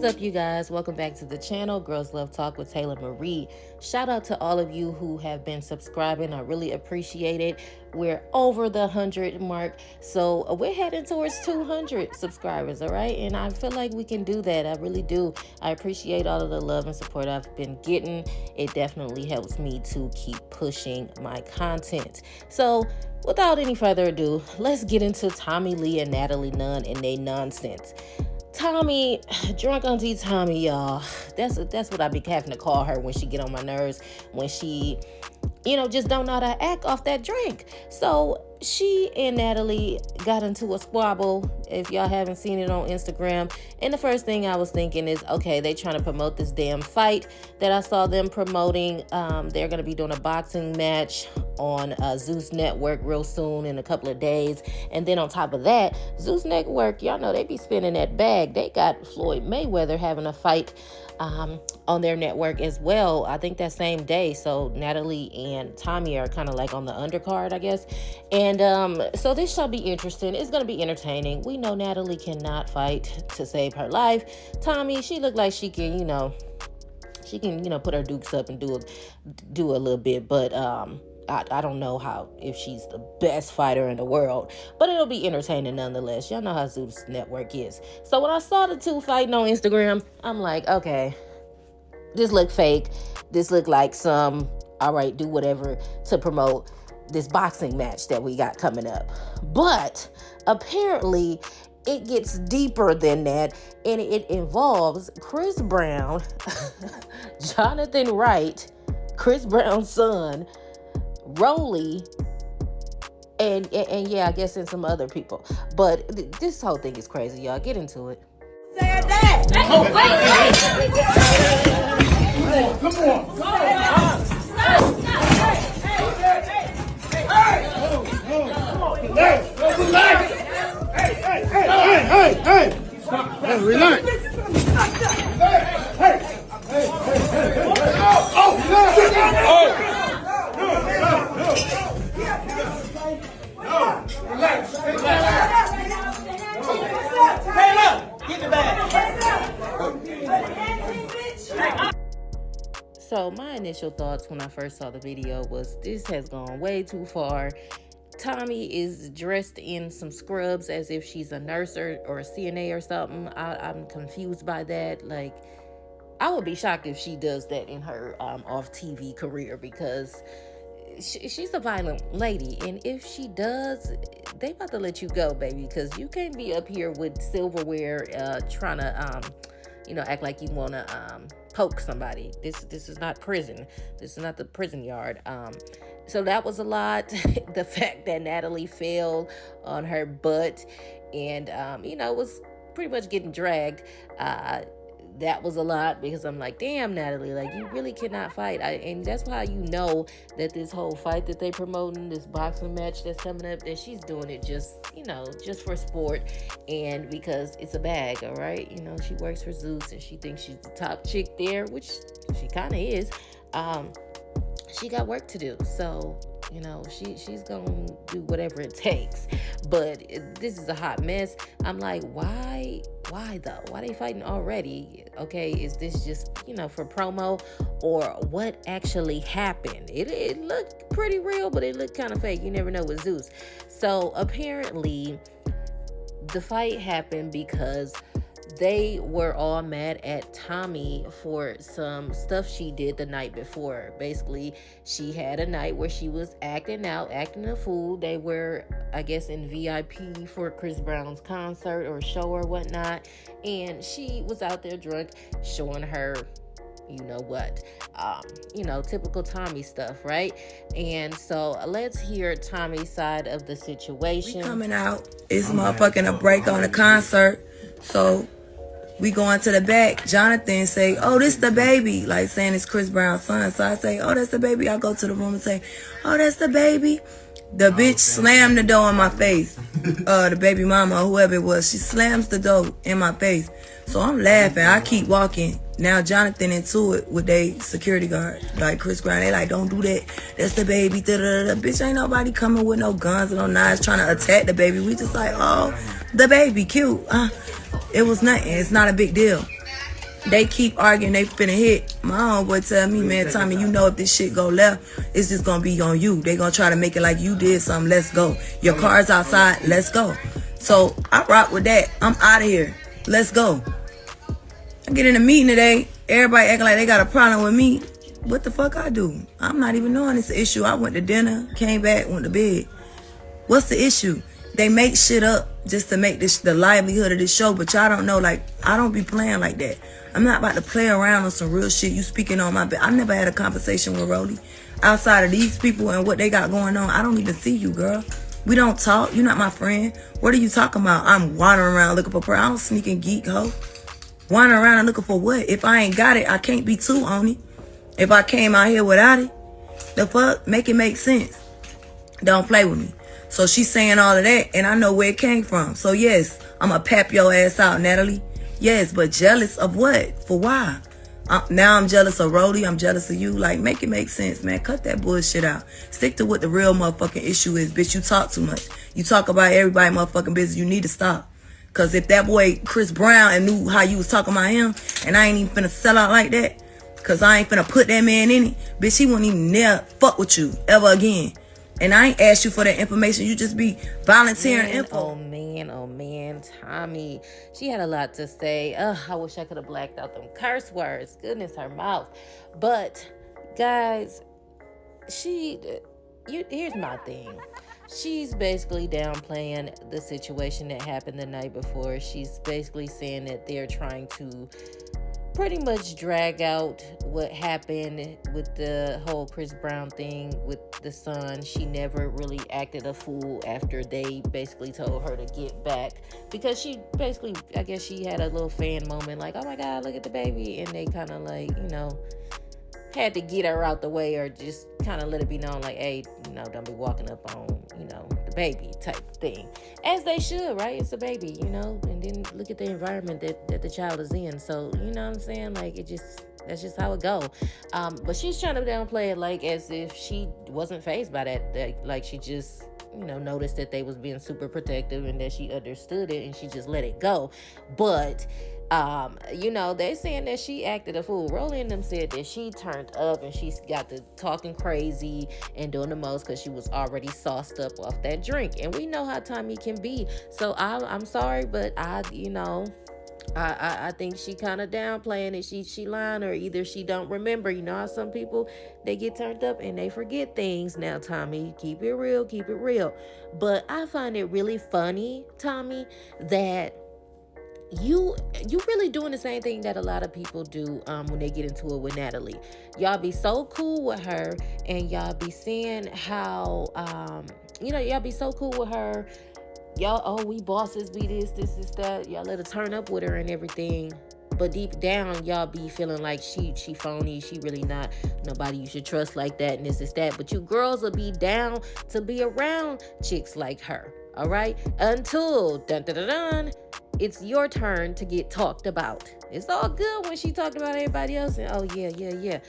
Up, you guys, welcome back to the channel Girls Love Talk with Taylor Maree. Shout out to all of you who have been subscribing. I really appreciate it. We're over the 100 mark, so we're heading towards 200 subscribers, all right? And I feel like we can do that. I really do. I appreciate all of the love and support I've been getting. It definitely helps me to keep pushing my content. So without any further ado, let's get into Tommy Lee and Natalie Nunn and they nonsense. Tommie, drunk auntie Tommie, y'all. That's what I be having to call her when she get on my nerves, when she, just don't know how to act off that drink. So she and Natalie got into a squabble, if y'all haven't seen it on Instagram. And the first thing I was thinking is, okay, they trying to promote this damn fight that I saw them promoting. They're going to be doing a boxing match on Zeus Network real soon in a couple of days. And then on top of that, Zeus Network, y'all know they be spinning that bag. They got Floyd Mayweather having a fight on their network as well. I think that same day. So Natalie and Tommie are kind of like on the undercard, I guess. And so this shall be interesting. It's going to be entertaining. We know Natalie cannot fight to save her life. Tommie, she looked like she can, put her dukes up and do a little bit. But I don't know if she's the best fighter in the world, but it'll be entertaining nonetheless. Y'all know how Zeus Network is. So when I saw the two fighting on Instagram, I'm like, okay, this look fake. This look like all right, do whatever to promote this boxing match that we got coming up. But apparently it gets deeper than that, and it involves Chris Brown, Jonathan Wright, Chris Brown's son, Rollie, and yeah, I guess and some other people. But this whole thing is crazy, y'all. Get into it. Say that. Oh, wait. Come on. Relax. Hey, relax. So my initial thoughts when I first saw the video was this has gone way too far. Tommie is dressed in some scrubs as if she's a nurse or a CNA or something. I'm confused by that. Like, I would be shocked if she does that in her off TV career, because she's a violent lady, and if she does, they about to let you go, baby, because you can't be up here with silverware trying to act like you want to poke somebody. This is not prison. This is not the prison yard. So that was a lot. The fact that Natalie fell on her butt and was pretty much getting dragged, that was a lot, because I'm like, damn, Natalie, like, you really cannot fight. And that's why you know that this whole fight that they promoting, this boxing match that's coming up, that she's doing it just for sport and because it's a bag, all right? She works for Zeus and she thinks she's the top chick there, which she kind of is. She got work to do. So, she's going to do whatever it takes. But this is a hot mess. I'm like, why though? Why they fighting already? Okay, is this just, for promo, or what actually happened? It looked pretty real, but it looked kind of fake. You never know with Zeus. So apparently the fight happened because they were all mad at Tommie for some stuff she did the night before. Basically, she had a night where she was acting a fool. They were, I guess, in VIP for Chris Brown's concert or show or whatnot. And she was out there drunk, showing her, typical Tommie stuff, right? And so let's hear Tommie's side of the situation. We coming out. It's motherfucking a break on the concert. So we going to the back. Jonathan say, oh, this the baby. Like saying it's Chris Brown's son. So I say, oh, that's the baby. I go to the room and say, oh, that's the baby. The bitch slammed the door in my face. The baby mama or whoever it was. She slams the door in my face. So I'm laughing. I keep walking. Now Jonathan into it with they security guard, like Chris Brown. They like, don't do that. That's the baby. Da-da-da-da. Bitch, ain't nobody coming with no guns and no knives trying to attack the baby. We just like, oh, the baby, cute. It was nothing. It's not a big deal. They keep arguing. They finna hit. My homeboy tell me, man, Tommy, you know if this shit go left, it's just gonna be on you. They gonna try to make it like you did something. Let's go. Your car's outside. Let's go. So I rock with that. I'm out of here. Let's go. I get in a meeting today. Everybody acting like they got a problem with me. What the fuck I do? I'm not even knowing it's an issue. I went to dinner, came back, went to bed. What's the issue? They make shit up just to make this the livelihood of this show, but y'all don't know, like, I don't be playing like that. I'm not about to play around on some real shit. You speaking on my bed. I never had a conversation with Rollie. Outside of these people and what they got going on, I don't even see you, girl. We don't talk. You're not my friend. What are you talking about? I'm wandering around looking for I don't sneak and geek, hoe. Wandering around and looking for what? If I ain't got it, I can't be too on it. If I came out here without it, the fuck? Make it make sense. Don't play with me. So she's saying all of that, and I know where it came from. So yes, I'm going to pap your ass out, Natalie. Yes, but jealous of what? For why? Now I'm jealous of Rollie. I'm jealous of you. Like, make it make sense, man. Cut that bullshit out. Stick to what the real motherfucking issue is. Bitch, you talk too much. You talk about everybody motherfucking business. You need to stop. Because if that boy Chris Brown and knew how you was talking about him, and I ain't even finna sell out like that, because I ain't finna put that man in it, bitch, he won't even never fuck with you ever again. And I ain't asked you for that information. You just be volunteering info. Oh man, Tommie. She had a lot to say. I wish I could have blacked out them curse words. Goodness, her mouth. But, guys, here's my thing. She's basically downplaying the situation that happened the night before. She's basically saying that they're trying to pretty much drag out what happened with the whole Chris Brown thing with the son. She never really acted a fool after they basically told her to get back, because she basically, I guess she had a little fan moment like, oh my God, look at the baby, and they kind of like, had to get her out the way, or just kind of let it be known like, hey, don't be walking up on, the baby type thing. As they should, right? It's a baby, and then look at the environment that the child is in. So, you know what I'm saying? Like, that's just how it go. But she's trying to downplay it like as if she wasn't fazed by that like she just, noticed that they was being super protective and that she understood it and she just let it go. But they saying that she acted a fool. Rollie and them said that she turned up and she got to talking crazy and doing the most because she was already sauced up off that drink. And we know how Tommie can be. So I'm sorry, but I think she kind of downplaying it. She lying, or either she don't remember. You know how some people, they get turned up and they forget things. Now, Tommie, keep it real. But I find it really funny, Tommie, that you really doing the same thing that a lot of people do when they get into it with Natalie. Y'all be so cool with her, and y'all be seeing how y'all be so cool with her. Y'all, oh, we bosses, we this is that. Y'all let her turn up with her and everything. But deep down, y'all be feeling like she phony. She really not nobody you should trust like that, and this is that. But you girls will be down to be around chicks like her. All right? Until it's your turn to get talked about. It's all good when she talking about everybody else and oh yeah.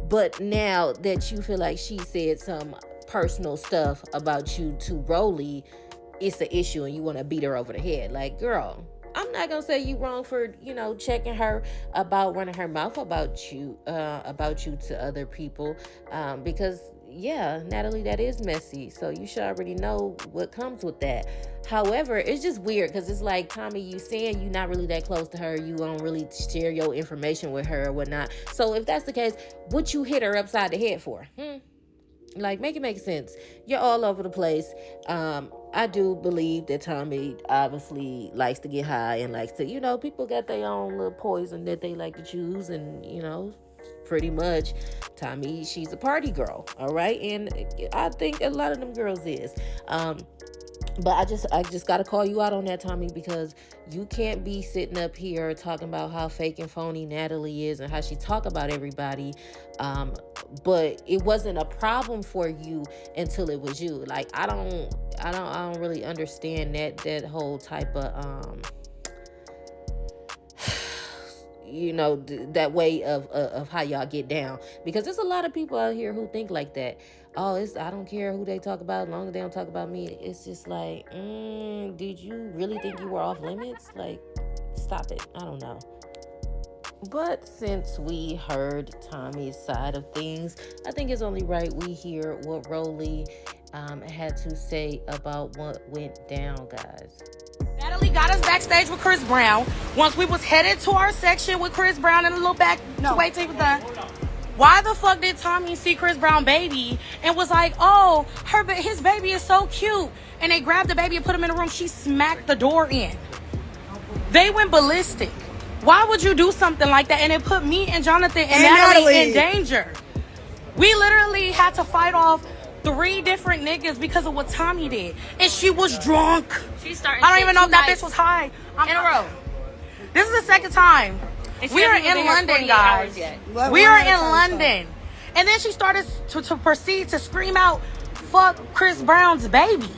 But now that you feel like she said some personal stuff about you to Rollie, it's an issue and you want to beat her over the head. Like, girl, I'm not gonna say you wrong for checking her about running her mouth about you to other people, because yeah, Natalie, that is messy. So you should already know what comes with that. However, it's just weird because it's like, Tommie, you saying you're not really that close to her. You don't really share your information with her or whatnot. So if that's the case, what you hit her upside the head for? Like, make it make sense. You're all over the place. I do believe that Tommie obviously likes to get high and likes to, people got their own little poison that they like to choose. And, pretty much Tommie, she's a party girl. All right. And I think a lot of them girls is. But I just got to call you out on that, Tommie, because you can't be sitting up here talking about how fake and phony Natalie is and how she talk about everybody. But it wasn't a problem for you until it was you. Like, I don't really understand that whole type of that way of how y'all get down, because there's a lot of people out here who think like that. Oh, I don't care who they talk about, as long as they don't talk about me. It's just like, did you really think you were off limits? Like, stop it. I don't know. But since we heard Tommie's side of things, I think it's only right we hear what Rollie had to say about what went down, guys. Natalie got us backstage with Chris Brown. Once we was headed to our section with Chris Brown in a little back to wait till he was done. Why the fuck did Tommie see Chris Brown baby and was like, oh, his baby is so cute? And they grabbed the baby and put him in the room. She smacked the door in. They went ballistic. Why would you do something like that? And it put me and Jonathan and Natalie in danger. We literally had to fight off 3 different niggas because of what Tommie did. And she was drunk. I don't even know if that bitch was high. In a row. This is the second time. We are in London, guys. We are in London. And then she started to proceed to scream out, fuck Chris Brown's baby.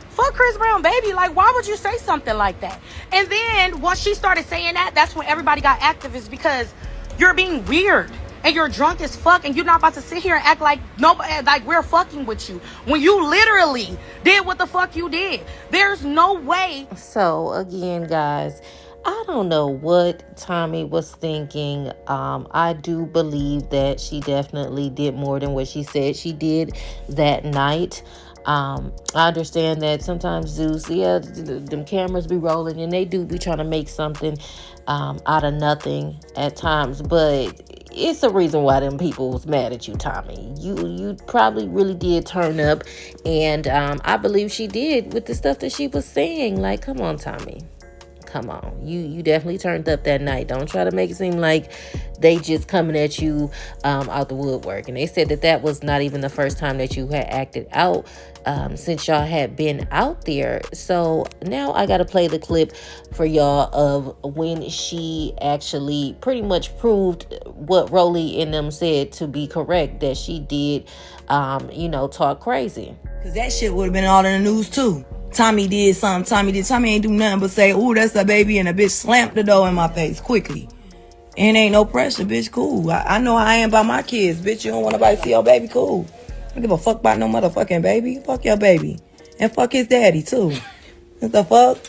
Fuck Chris Brown baby. Like, why would you say something like that? And then once she started saying that, that's when everybody got activists, because you're being weird and you're drunk as fuck and you're not about to sit here and act like nobody, like we're fucking with you when you literally did what the fuck you did. There's no way. So again, guys, I don't know what Tommie was thinking. I do believe that she definitely did more than what she said she did that night. I understand that sometimes Zeus, them cameras be rolling and they do be trying to make something out of nothing at times, but it's a reason why them people was mad at you, Tommie. You probably really did turn up, and I believe she did with the stuff that she was saying. Like, come on, Tommie. Come on. You definitely turned up that night. Don't try to make it seem like they just coming at you out the woodwork. And they said that was not even the first time that you had acted out since y'all had been out there. So now I got to play the clip for y'all of when she actually pretty much proved what Rollie and them said to be correct, that she did, talk crazy. Because that shit would have been all in the news too. Tommie did something. Tommie ain't do nothing but say, "Ooh, that's a baby," and a bitch slammed the door in my face quickly. And ain't no pressure, bitch. Cool. I know how I am about my kids, bitch. You don't want nobody to see your baby. Cool. I don't give a fuck about no motherfucking baby. Fuck your baby, and fuck his daddy too. What the fuck?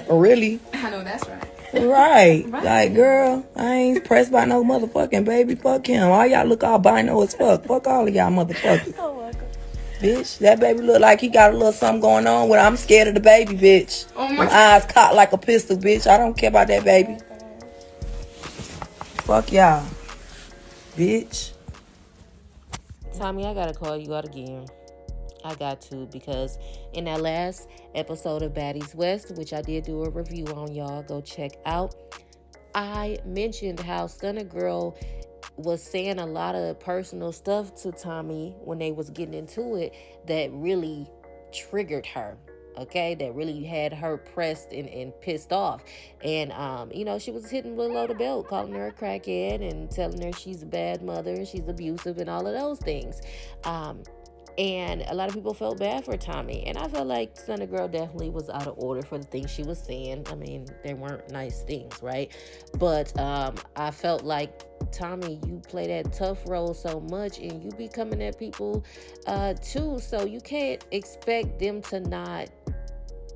Really? I know that's right. Right. Like, girl, I ain't pressed by no motherfucking baby. Fuck him. All y'all look albino as fuck. Fuck all of y'all motherfuckers. Oh my God. Bitch, that baby look like he got a little something going on with. I'm scared of the baby, bitch. Oh my. My eyes cocked like a pistol, bitch. I don't care about that baby. Fuck y'all, bitch. Tommie, I gotta call you out again. I got to, because in that last episode of Baddies West, which I did do a review on, y'all go check out, I mentioned how Stunner Girl was saying a lot of personal stuff to Tommie when they was getting into it that really triggered her. Okay, that really had her pressed and pissed off. And, she was hitting below the belt, calling her a crackhead and telling her she's a bad mother and she's abusive and all of those things. And a lot of people felt bad for Tommie. And I felt like Stunner Girl definitely was out of order for the things she was saying. I mean, they weren't nice things, right? But I felt like, Tommie, you play that tough role so much and you be coming at people too. So you can't expect them to not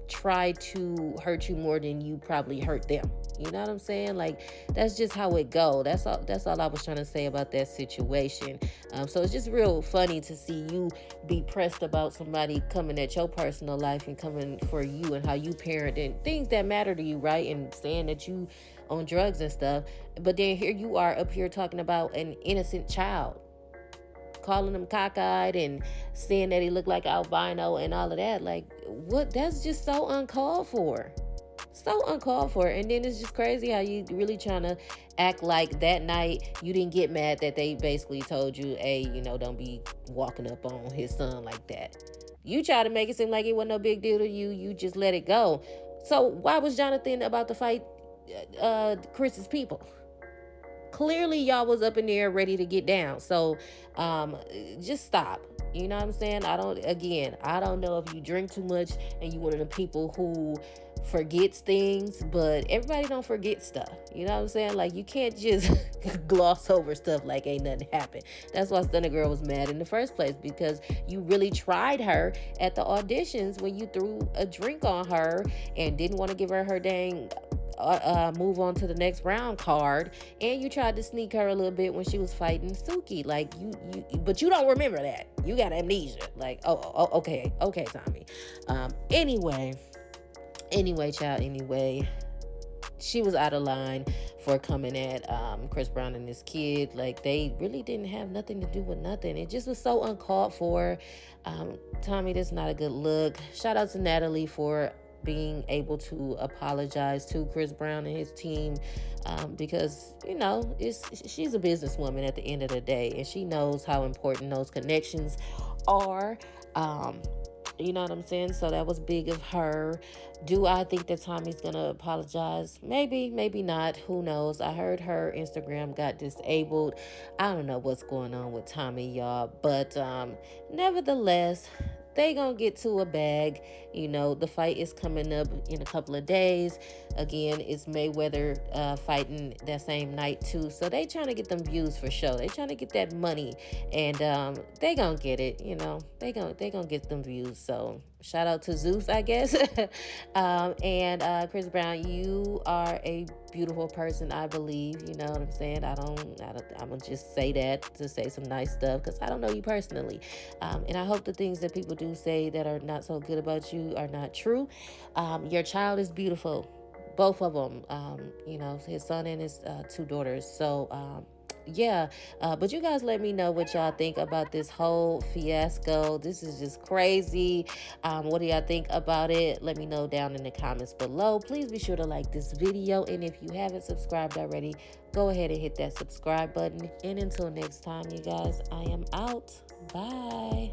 try to hurt you more than you probably hurt them. You know what I'm saying? Like, that's just how it go. That's all I was trying to say about that situation. So it's just real funny to see you be pressed about somebody coming at your personal life and coming for you and how you parent and things that matter to you, right? And saying that you on drugs and stuff. But then here you are up here talking about an innocent child, calling him cockeyed and saying that he looked like albino and all of that. Like, what? That's just so uncalled for. So uncalled for. And then it's just crazy how you really trying to act like that night you didn't get mad that they basically told you, hey, don't be walking up on his son like that. You try to make it seem like it wasn't no big deal to you. You just let it go. So why was Jonathan about to fight Chris's people? Clearly y'all was up in there ready to get down. So just stop. You know what I'm saying? I don't know if you drink too much and you one of the people who forgets things, but everybody don't forget stuff. You know what I'm saying? Like, you can't just gloss over stuff like ain't nothing happened. That's why Stunner Girl was mad in the first place, because you really tried her at the auditions when you threw a drink on her and didn't want to give her her dang move on to the next round card, and you tried to sneak her a little bit when she was fighting Suki. Like, but you don't remember that. You got amnesia. Like, okay, Tommie. Anyway, child, she was out of line for coming at Chris Brown and his kid. Like, they really didn't have nothing to do with nothing. It just was so uncalled for. Tommie, that's not a good look. Shout out to Natalie for being able to apologize to Chris Brown and his team, because, you know, she's a businesswoman at the end of the day, and she knows how important those connections are. You know what I'm saying? So that was big of her. Do I think that Tommie's gonna apologize? Maybe, maybe not. Who knows? I heard her Instagram got disabled. I don't know what's going on with Tommie, y'all. But nevertheless, they gonna get to a bag. You know, the fight is coming up in a couple of days. Again, it's Mayweather fighting that same night too. So they trying to get them views for sure. They trying to get that money, and they gonna get it. You know, they gonna get them views. So shout out to Zeus, I guess. And Chris Brown, you are a beautiful person, I believe. You know what I'm saying? I'm gonna just say that to say some nice stuff, because I don't know you personally, and I hope the things that people do say that are not so good about you are not true. Your child is beautiful, both of them. You know, his son and his two daughters. So yeah, but you guys let me know what y'all think about this whole fiasco. This is just crazy. What do y'all think about it? Let me know down in the comments below. Please be sure to like this video, and if you haven't subscribed already, go ahead and hit that subscribe button. And until next time, you guys, I am out. Bye.